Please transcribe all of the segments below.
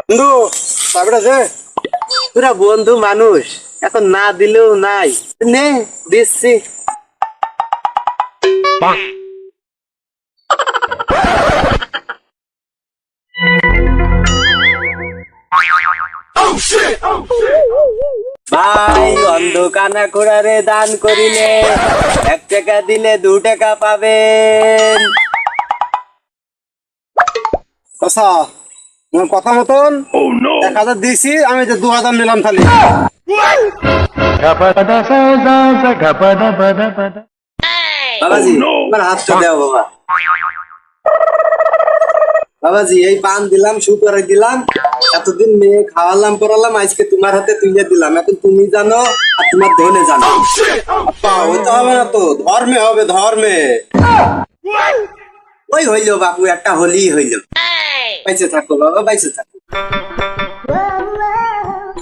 বন্ধু চাবিটা দে। পুরা বন্ধু মানুষ এখন না দিলেও নাই, নে দিচ্ছি। ভাই অন্ধকানা খোড়ারে দান করিলে 1 টাকা দিলে 2 টাকা পাবেন। আচ্ছা তোমার কথা মতন 1000 দিয়েছি, আমি যে 2000 নিলাম খালি। বাবাজি আমার হাতটা দাও বাবা। বাবাজি এই পান দিলাম, শু করে দিলাম, এতদিন মেয়ে খাওয়ালাম পড়ালাম, আজকে তোমার হাতে তুলে দিলাম। এখন তুমি জানো আর তোমার ধনে জানো। হইতে হবে না তো, ধর্মে হবে ধর্মে। ওই হইলো বাপু, একটা হলি হইলো। বাইসে থাকো বাবা, বাইসে থাকো।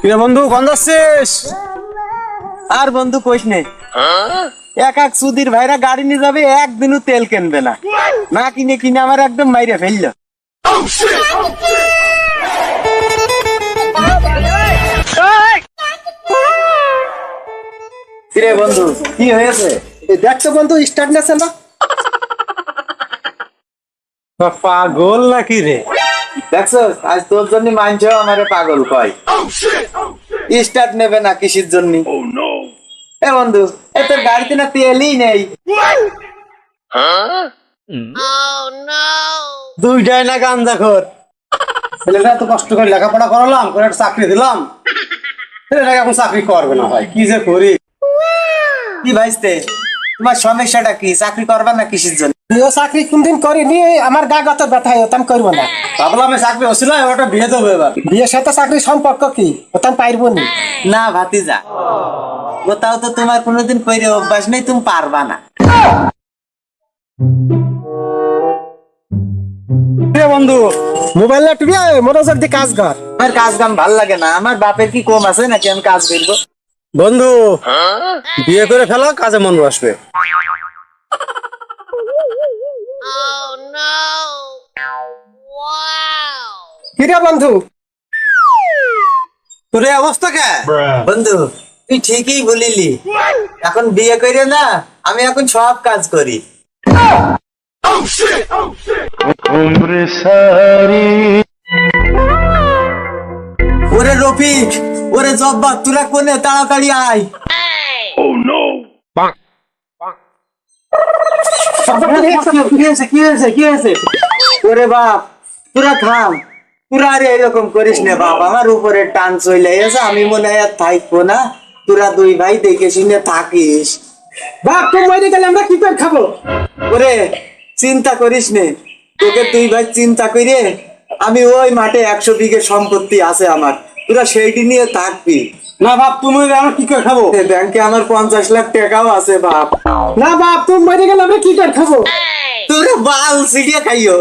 কিরে বন্ধু কোন যাচ্ছিস? আর বন্ধু কইস নে, এক সুধীর ভাইরা গাড়ি নিয়ে যাবে, একদিনও তেল কিনবে না, না কিনে কিনে আমার একদম মাইরে ফেললো। কিরে বন্ধু কি হয়েছে? দেখছো বন্ধু স্টার্ট নেছে না? পাগল নাকি রে? দেখছো আজ তোর জন্য মানছ আমারে পাগল কয়। স্টার্ট নেবে না কিসের জন্য? এ বন্ধু এ তোর গাড়িতে না তেলই নেই। দুইটাই না গাঞ্জাখোর। ছেলেটা তো কষ্ট করে লেখাপড়া করালাম, করে একটা চাকরি দিলাম, ছেলেটাকে এখন চাকরি করবে না ভাই, কি যে করি। কি ভাইস্তে তোমার সমস্যাটা কি? চাকরি করবা না কিসের জন্য? ও চাকরি কোনদিন করিনি, আমার গা গত ব্যথা হয়, ওতাম করবো না। ভাবলাম আমি চাকরি হচ্ছিল, ওটা বিয়ে দেবো এবার। বিয়ের সাথে চাকরির সম্পর্ক কি? ওতাম পারবো নি। না ভাতিজা, ওটাও তো তোমার কোনোদিন কইরে অভ্যাস নেই, তুমি পারবা না। বন্ধু মোবাইল না টিভি মনোযোগ দিয়ে কাজ কর। আমার কাজ কাম ভাল লাগে না, আমার বাপের কি কম আছে নাকি আমি কাজ করবো? বন্ধু বিয়ে করে ফেলো, কাজে মন বসবে। কিরে বন্ধু তোর এই অবস্থা কে? বন্ধু তুই ঠিকই বলিলি, এখন বিয়ে করে না আমি এখন সব কাজ করি। ওরে রফিক, ওরে জব্বা, তোরা কোনে? তাড়াতাড়ি আয়। কি হয়েছে? ওরে বাপ তোরা থাম, তোরা আরে এরকম করিস না বাপ, আমার উপরে টান চলে এসে আমি মনে হয় আর থাকবো না। তোরা দুই ভাই দেখে শুনে থাকিস। বাপ তুমি বাইরে গেলে আমরা কি করে খাবো? ওরে চিন্তা করিস নে, তোকে দুই ভাই চিন্তা করে আমি ওই মাঠে 100 বিঘে সম্পত্তি আছে আমার, তোরা সেইটি নিয়ে থাকবি। না বাপ, তুমি আমরা কি করে খাবো? ব্যাংকে আমার 50 লাখ টাকাও আছে বাপ। না বাপ তুমি বাইরে গেলে আমরা কি করে খাবো? তোরে বাল সিডিয়া খাইও।